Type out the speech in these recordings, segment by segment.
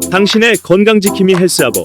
당신의 건강지킴이 헬스하고.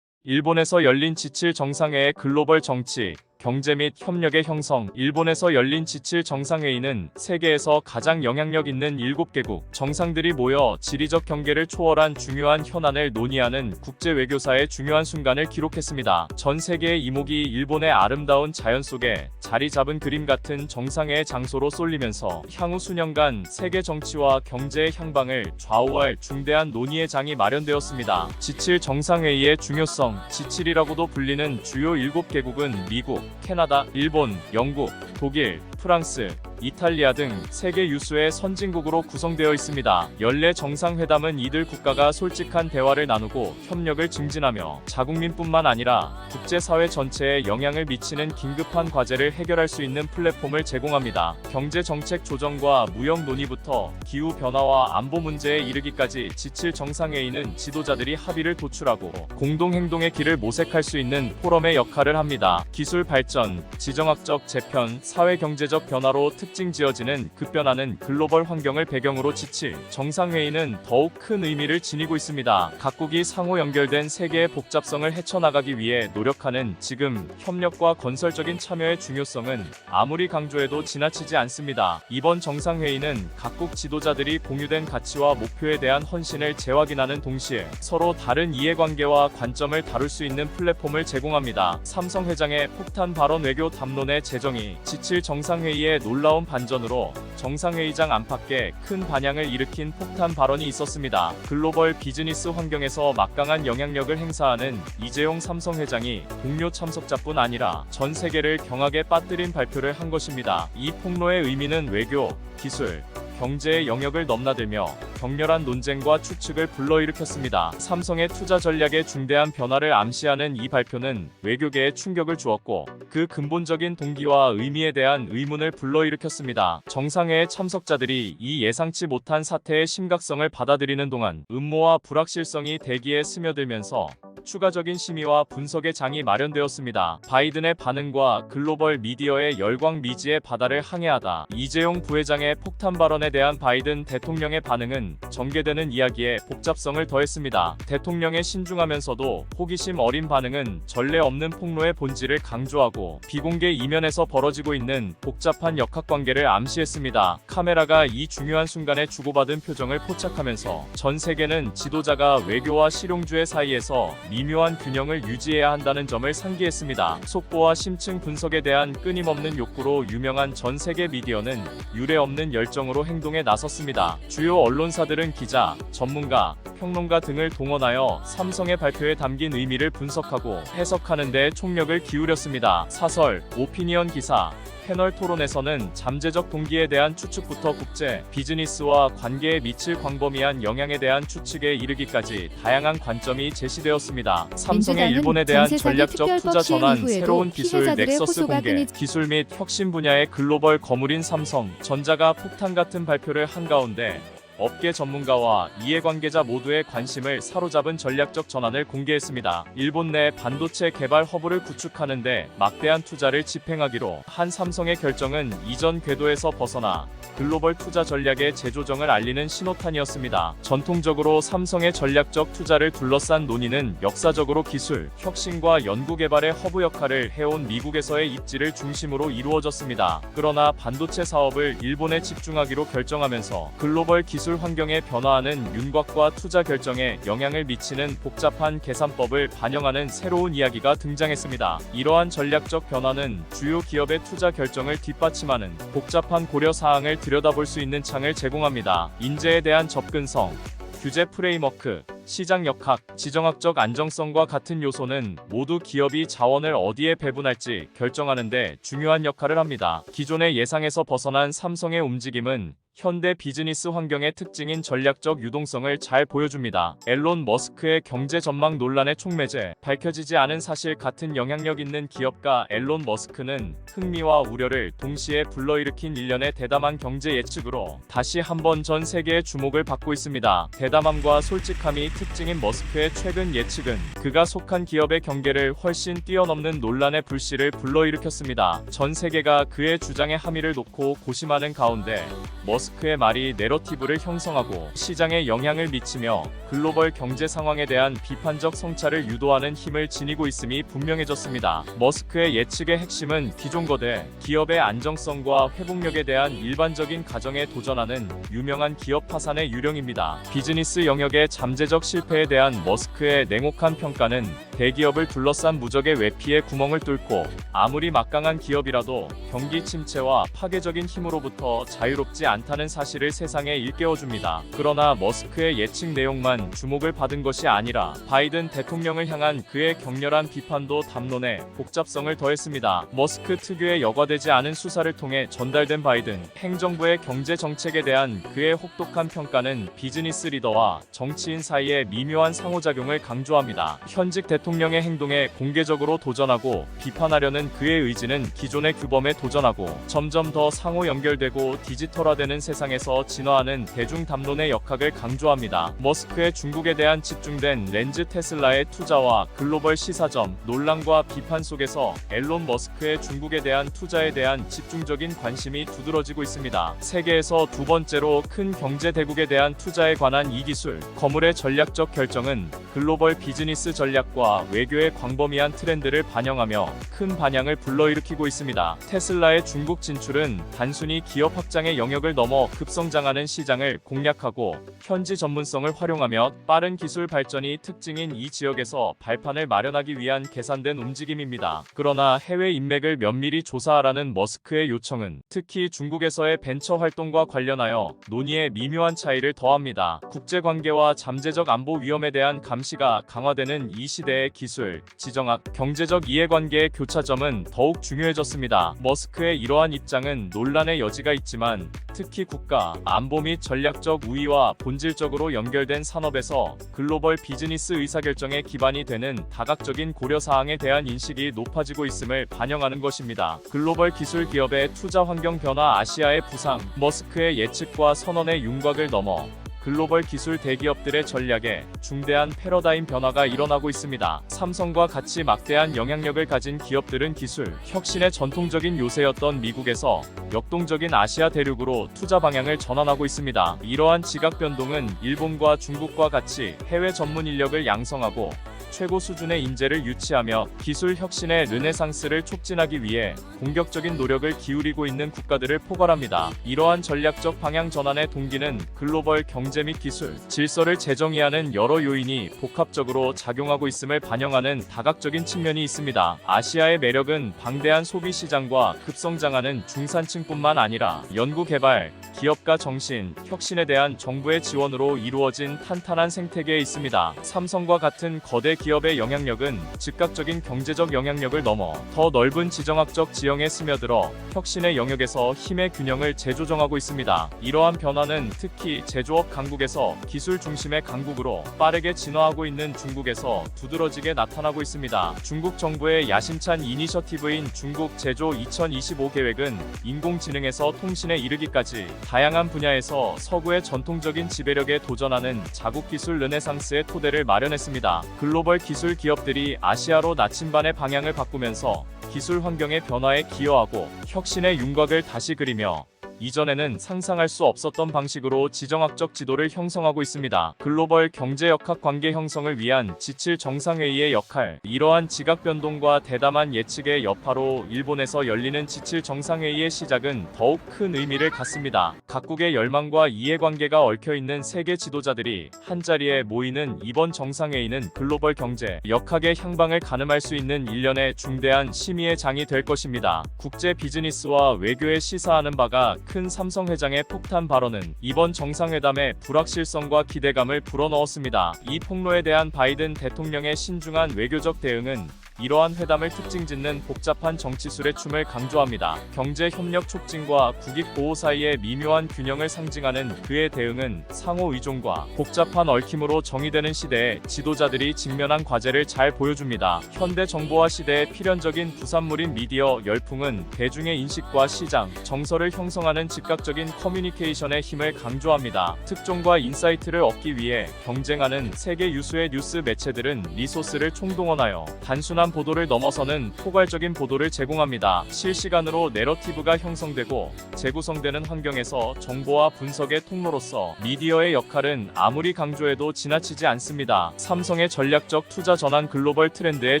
일본에서 열린 G7 정상회의 글로벌 정치, 경제 및 협력의 형성. 일본에서 열린 G7 정상회의는 세계에서 가장 영향력 있는 7개국 정상들이 모여 지리적 경계를 초월한 중요한 현안을 논의하는 국제 외교사의 중요한 순간을 기록했습니다. 전 세계의 이목이 일본의 아름다운 자연 속에 자리 잡은 그림 같은 정상회의 장소로 쏠리면서 향후 수년간 세계 정치와 경제의 향방을 좌우할 중대한 논의의 장이 마련되었습니다. G7 정상회의의 중요성. G7이라고도 불리는 주요 7개국은 미국, 캐나다, 일본, 영국, 독일, 프랑스, 이탈리아 등 세계 유수의 선진국으로 구성되어 있습니다. 연례 정상회담은 이들 국가가 솔직한 대화를 나누고 협력을 증진하며 자국민뿐만 아니라 국제사회 전체에 영향을 미치는 긴급한 과제를 해결할 수 있는 플랫폼을 제공합니다. 경제 정책 조정과 무역 논의부터 기후 변화와 안보 문제에 이르기까지 G7 정상회의는 지도자들이 합의를 도출하고 공동 행동의 길을 모색할 수 있는 포럼의 역할을 합니다. 기술 발전, 지정학적 재편, 사회 경제적 변화로 특징지어지는 급변하는 글로벌 환경을 배경으로 G7 정상회의는 더욱 큰 의미를 지니고 있습니다. 각국이 상호 연결된 세계의 복잡성을 헤쳐나가기 위해 노력하는 지금 협력과 건설적인 참여의 중요성은 아무리 강조해도 지나치지 않습니다. 이번 정상회의는 각국 지도자들이 공유된 가치와 목표에 대한 헌신을 재확인하는 동시에 서로 다른 이해관계와 관점을 다룰 수 있는 플랫폼을 제공합니다. 삼성 회장의 폭탄 발언 외교 담론의 제정이 G7 정상회의의 놀라운 반전으로 정상회의장 안팎에 큰 반향을 일으킨 폭탄 발언이 있었습니다. 글로벌 비즈니스 환경에서 막강한 영향력을 행사하는 이재용 삼성 회장이 동료 참석자뿐 아니라 전 세계를 경악에 빠뜨린 발표를 한 것입니다. 이 폭로의 의미는 외교, 기술, 경제의 영역을 넘나들며 격렬한 논쟁과 추측을 불러일으켰습니다. 삼성의 투자 전략에 중대한 변화를 암시하는 이 발표는 외교계에 충격을 주었고 그 근본적인 동기와 의미에 대한 의문을 불러일으켰습니다. 정상회의 참석자들이 이 예상치 못한 사태의 심각성을 받아들이는 동안 음모와 불확실성이 대기에 스며들면서 추가적인 심의와 분석의 장이 마련되었습니다. 바이든의 반응과 글로벌 미디어의 열광 미지의 바다를 항해하다. 이재용 부회장의 폭탄 발언에 대한 바이든 대통령의 반응은 전개되는 이야기에 복잡성을 더했습니다. 대통령의 신중하면서도 호기심 어린 반응은 전례 없는 폭로의 본질을 강조하고 비공개 이면에서 벌어지고 있는 복잡한 역학관계를 암시했습니다. 카메라가 이 중요한 순간에 주고받은 표정을 포착하면서 전 세계는 지도자가 외교와 실용주의 사이에서 미묘한 균형을 유지해야 한다는 점을 상기했습니다. 속보와 심층 분석에 대한 끊임없는 욕구로 유명한 전 세계 미디어는 유례없는 열정으로 행동에 나섰습니다. 주요 언론사들은 기자, 전문가, 평론가 등을 동원하여 삼성의 발표에 담긴 의미를 분석하고 해석하는 데 총력을 기울였습니다. 사설, 오피니언 기사, 패널 토론에서는 잠재적 동기에 대한 추측부터 국제 비즈니스와 관계에 미칠 광범위한 영향에 대한 추측에 이르기까지 다양한 관점이 제시되었습니다. 삼성의 일본에 대한 전략적 투자 전환, 새로운 기술 넥서스 공개, 기술 및 혁신 분야의 글로벌 거물인 삼성 전자가 폭탄 같은 발표를 한 가운데 업계 전문가와 이해관계자 모두의 관심을 사로잡은 전략적 전환을 공개했습니다. 일본 내 반도체 개발 허브를 구축하는 데 막대한 투자를 집행하기로 한 삼성의 결정은 이전 궤도에서 벗어나 글로벌 투자 전략의 재조정을 알리는 신호탄이었습니다. 전통적으로 삼성의 전략적 투자를 둘러싼 논의는 역사적으로 기술, 혁신과 연구개발의 허브 역할을 해온 미국에서의 입지를 중심으로 이루어졌습니다. 그러나 반도체 사업을 일본에 집중하기로 결정하면서 글로벌 기술 환경에 변화하는 윤곽과 투자 결정에 영향을 미치는 복잡한 계산법을 반영하는 새로운 이야기가 등장했습니다. 이러한 전략적 변화는 주요 기업의 투자 결정을 뒷받침하는 복잡한 고려 사항을 들여다볼 수 있는 창을 제공합니다. 인재에 대한 접근성, 규제 프레임워크, 시장 역학, 지정학적 안정성과 같은 요소는 모두 기업이 자원을 어디에 배분할지 결정하는 데 중요한 역할을 합니다. 기존의 예상에서 벗어난 삼성의 움직임은 현대 비즈니스 환경의 특징인 전략적 유동성을 잘 보여줍니다. 앨런 머스크의 경제 전망 논란의 촉매제, 밝혀지지 않은 사실 같은 영향력 있는 기업가 앨런 머스크는 흥미와 우려를 동시에 불러일으킨 일련의 대담한 경제 예측으로 다시 한번 전 세계의 주목을 받고 있습니다. 대담함과 솔직함이 특징인 머스크의 최근 예측은 그가 속한 기업의 경계를 훨씬 뛰어넘는 논란의 불씨를 불러일으켰습니다. 전 세계가 그의 주장에 함의를 놓고 고심하는 가운데 머스크는 머스크의 말이 내러티브를 형성하고 시장에 영향을 미치며 글로벌 경제 상황에 대한 비판적 성찰을 유도하는 힘을 지니고 있음이 분명해졌습니다. 머스크의 예측의 핵심은 기존 거대 기업의 안정성과 회복력에 대한 일반적인 가정에 도전하는 유명한 기업 파산의 유령입니다. 비즈니스 영역의 잠재적 실패에 대한 머스크의 냉혹한 평가는 대기업을 둘러싼 무적의 외피에 구멍을 뚫고 아무리 막강한 기업이라도 경기 침체와 파괴적인 힘으로부터 자유롭지 않다는 사실을 세상에 일깨워줍니다. 그러나 머스크의 예측 내용만 주목을 받은 것이 아니라 바이든 대통령을 향한 그의 격렬한 비판도 담론에 복잡성을 더했습니다. 머스크 특유의 여과되지 않은 수사를 통해 전달된 바이든 행정부의 경제 정책에 대한 그의 혹독한 평가는 비즈니스 리더와 정치인 사이의 미묘한 상호작용을 강조합니다. 현직 대통령의 행동에 공개적으로 도전하고 비판하려는 그의 의지는 기존의 규범에 도전하고 점점 더 상호 연결되고 디지털화되는 세상에서 진화하는 대중 담론의 역학을 강조합니다. 머스크의 중국에 대한 집중된 렌즈 테슬라의 투자와 글로벌 시사점 논란과 비판 속에서 앨런 머스크의 중국에 대한 투자에 대한 집중적인 관심이 두드러지고 있습니다. 세계에서 두 번째로 큰 경제 대국에 대한 투자에 관한 이 기술 거물의 전략적 결정은 글로벌 비즈니스 전략과 외교의 광범위한 트렌드를 반영하며 큰 반향을 불러일으키고 있습니다. 테슬라의 중국 진출은 단순히 기업 확장의 영역을 넘어 급성장하는 시장을 공략하고 현지 전문성을 활용하며 빠른 기술 발전이 특징인 이 지역에서 발판을 마련하기 위한 계산된 움직임입니다. 그러나 해외 인맥을 면밀히 조사하라는 머스크의 요청은 특히 중국에서의 벤처 활동과 관련하여 논의에 미묘한 차이를 더합니다. 국제관계와 잠재적 안보 위험에 대한 감시가 강화되는 이 시대의 기술, 지정학, 경제적 이해관계의 교차점은 더욱 중요해졌습니다. 머스크의 이러한 입장은 논란의 여지가 있지만 특히 국가, 안보 및 전략적 우위와 본질적으로 연결된 산업에서 글로벌 비즈니스 의사결정의 기반이 되는 다각적인 고려사항에 대한 인식이 높아지고 있음을 반영하는 것입니다. 글로벌 기술 기업의 투자 환경 변화 아시아의 부상, 머스크의 예측과 선언의 윤곽을 넘어 글로벌 기술 대기업들의 전략에 중대한 패러다임 변화가 일어나고 있습니다. 삼성과 같이 막대한 영향력을 가진 기업들은 기술, 혁신의 전통적인 요새였던 미국에서 역동적인 아시아 대륙으로 투자 방향을 전환하고 있습니다. 이러한 지각 변동은 일본과 중국과 같이 해외 전문 인력을 양성하고 최고 수준의 인재를 유치하며 기술 혁신의 르네상스를 촉진하기 위해 공격적인 노력을 기울이고 있는 국가들을 포괄합니다. 이러한 전략적 방향 전환의 동기는 글로벌 경제 및 기술, 질서를 재정의하는 여러 요인이 복합적으로 작용하고 있음을 반영하는 다각적인 측면이 있습니다. 아시아의 매력은 방대한 소비 시장과 급성장하는 중산층뿐만 아니라 연구개발, 기업가 정신, 혁신에 대한 정부의 지원으로 이루어진 탄탄한 생태계에 있습니다. 삼성과 같은 거대 기업의 영향력은 즉각적인 경제적 영향력을 넘어 더 넓은 지정학적 지형에 스며들어 혁신의 영역에서 힘의 균형을 재조정하고 있습니다. 이러한 변화는 특히 제조업 강국에서 기술 중심의 강국으로 빠르게 진화하고 있는 중국에서 두드러지게 나타나고 있습니다. 중국 정부의 야심찬 이니셔티브인 중국 제조 2025 계획은 인공지능에서 통신에 이르기까지 다양한 분야에서 서구의 전통적인 지배력에 도전하는 자국기술 르네상스의 토대를 마련했습니다. 글로벌 기술 기업들이 아시아로 나침반의 방향을 바꾸면서 기술 환경의 변화에 기여하고 혁신의 윤곽을 다시 그리며 이전에는 상상할 수 없었던 방식으로 지정학적 지도를 형성하고 있습니다. 글로벌 경제역학 관계 형성을 위한 지칠 정상회의의 역할, 이러한 지각 변동과 대담한 예측의 여파로 일본에서 열리는 지칠 정상회의의 시작은 더욱 큰 의미를 갖습니다. 각국의 열망과 이해관계가 얽혀있는 세계 지도자들이 한자리에 모이는 이번 정상회의는 글로벌 경제, 역학의 향방을 가늠할 수 있는 일련의 중대한 심의의 장이 될 것입니다. 국제 비즈니스와 외교에 시사하는 바가 큰 삼성 회장의 폭탄 발언은 이번 정상회담의 불확실성과 기대감을 불어넣었습니다. 이 폭로에 대한 바이든 대통령의 신중한 외교적 대응은 이러한 회담을 특징짓는 복잡한 정치술의 춤을 강조합니다. 경제 협력 촉진과 국익 보호 사이의 미묘한 균형을 상징하는 그의 대응은 상호 의존과 복잡한 얽힘으로 정의되는 시대에 지도자들이 직면한 과제를 잘 보여줍니다. 현대 정보화 시대의 필연적인 부산물인 미디어 열풍은 대중의 인식과 시장, 정서를 형성하는 즉각적인 커뮤니케이션의 힘을 강조합니다. 특종과 인사이트를 얻기 위해 경쟁하는 세계 유수의 뉴스 매체들은 리소스를 총동원하여 단순한 다양한 보도를 넘어서는 포괄적인 보도를 제공합니다. 실시간으로 내러티브가 형성되고 재구성되는 환경에서 정보와 분석의 통로로서 미디어의 역할은 아무리 강조해도 지나치지 않습니다. 삼성의 전략적 투자 전환 글로벌 트렌드의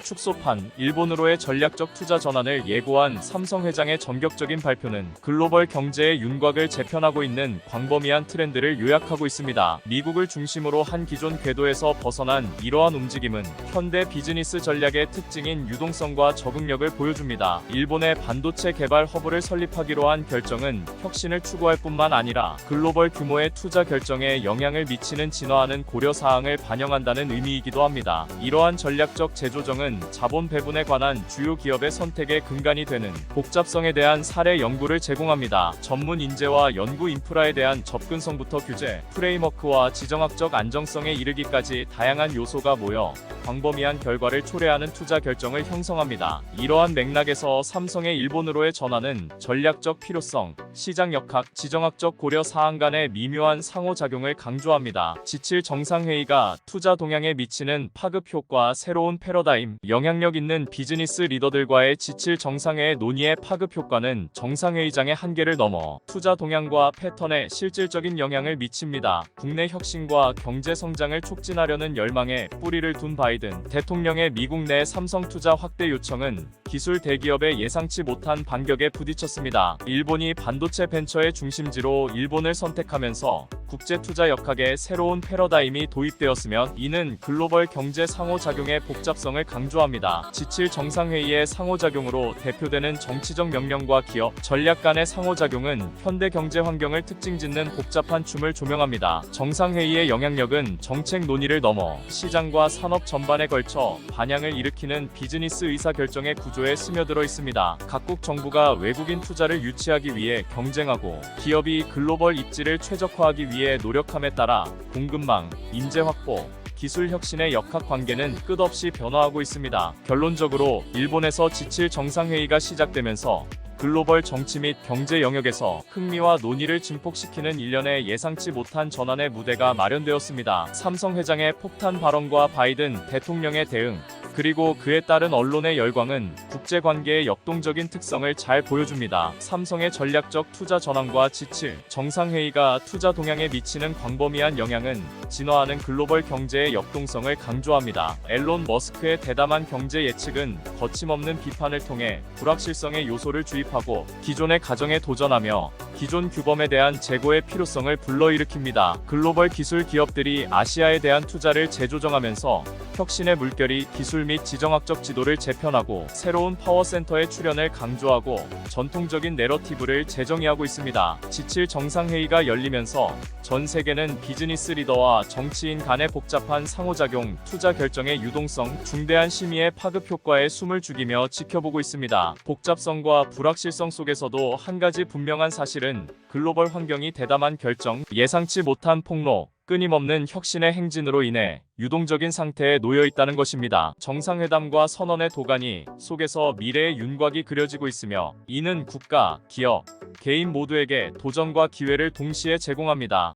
축소판, 일본으로의 전략적 투자 전환을 예고한 삼성 회장의 전격적인 발표는 글로벌 경제의 윤곽을 재편하고 있는 광범위한 트렌드를 요약하고 있습니다. 미국을 중심으로 한 기존 궤도에서 벗어난 이러한 움직임은 현대 비즈니스 전략의 특징인 유동성과 적응력을 보여줍니다. 일본의 반도체 개발 허브를 설립하기로 한 결정은 혁신을 추구할 뿐만 아니라 글로벌 규모의 투자 결정에 영향을 미치는 진화하는 고려사항을 반영한다는 의미이기도 합니다. 이러한 전략적 재조정은 자본 배분에 관한 주요 기업의 선택의 근간이 되는 복잡성에 대한 사례 연구를 제공합니다. 전문 인재와 연구 인프라에 대한 접근성부터 규제, 프레임워크와 지정학적 안정성에 이르기까지 다양한 요소가 모여 광범위한 결과를 초래하는 투자 결정을 형성합니다. 이러한 맥락에서 삼성의 일본으로의 전환은 전략적 필요성, 시장 역학, 지정학적 고려 사항 간의 미묘한 상호작용을 강조합니다. 지칠 정상회의가 투자 동향에 미치는 파급 효과, 새로운 패러다임, 영향력 있는 비즈니스 리더들과의 지칠 정상회의 논의의 파급 효과는 정상회의장의 한계를 넘어 투자 동향과 패턴에 실질적인 영향을 미칩니다. 국내 혁신과 경제 성장을 촉진하려는 열망에 뿌리를 둔 바이든 대통령의 미국 내 삼성 투자 확대 요청은 기술 대기업의 예상치 못한 반격에 부딪혔습니다. 일본이 반도체 벤처의 중심지로 일본을 선택하면서 국제 투자 역학의 새로운 패러다임이 도입되었으면 이는 글로벌 경제 상호작용의 복잡성을 강조합니다. 지칠 정상회의의 상호작용으로 대표되는 정치적 명령과 기업, 전략 간의 상호작용은 현대 경제 환경을 특징짓는 복잡한 춤을 조명합니다. 정상회의의 영향력은 정책 논의를 넘어 시장과 산업 전반에 걸쳐 반향을 일으키는 비즈니스 의사결정의 구조에 스며들어 있습니다. 각국 정부가 외국인 투자를 유치하기 위해 경쟁하고 기업이 글로벌 입지를 최적화하기 위해 노력함에 따라 공급망, 인재 확보, 기술 혁신의 역학 관계는 끝없이 변화하고 있습니다. 결론적으로 일본에서 지칠 정상회의가 시작되면서 글로벌 정치 및 경제 영역에서 흥미와 논의를 증폭시키는 일련의 예상치 못한 전환의 무대가 마련되었습니다. 삼성 회장의 폭탄 발언과 바이든 대통령의 대응, 그리고 그에 따른 언론의 열광은 국제관계의 역동적인 특성을 잘 보여줍니다. 삼성의 전략적 투자 전환과 지칠 정상회의가 투자 동향에 미치는 광범위한 영향은 진화하는 글로벌 경제의 역동성을 강조합니다. 앨런 머스크의 대담한 경제 예측은 거침없는 비판을 통해 불확실성의 요소를 주입하고 기존의 가정에 도전하며 기존 규범에 대한 재고의 필요성을 불러일으킵니다. 글로벌 기술 기업들이 아시아에 대한 투자를 재조정하면서 혁신의 물결이 기술 및 지정학적 지도를 재편하고 새로운 파워센터의 출현을 강조하고 전통적인 내러티브를 재정의하고 있습니다. 지칠 정상회의가 열리면서 전 세계는 비즈니스 리더와 정치인 간의 복잡한 상호작용, 투자 결정의 유동성, 중대한 심의의 파급 효과에 숨을 죽이며 지켜보고 있습니다. 복잡성과 불확실성 속에서도 한 가지 분명한 사실은 글로벌 환경이 대담한 결정, 예상치 못한 폭로, 끊임없는 혁신의 행진으로 인해 유동적인 상태에 놓여 있다는 것입니다. 정상회담과 선언의 도가니 속에서 미래의 윤곽이 그려지고 있으며 이는 국가, 기업, 개인 모두에게 도전과 기회를 동시에 제공합니다.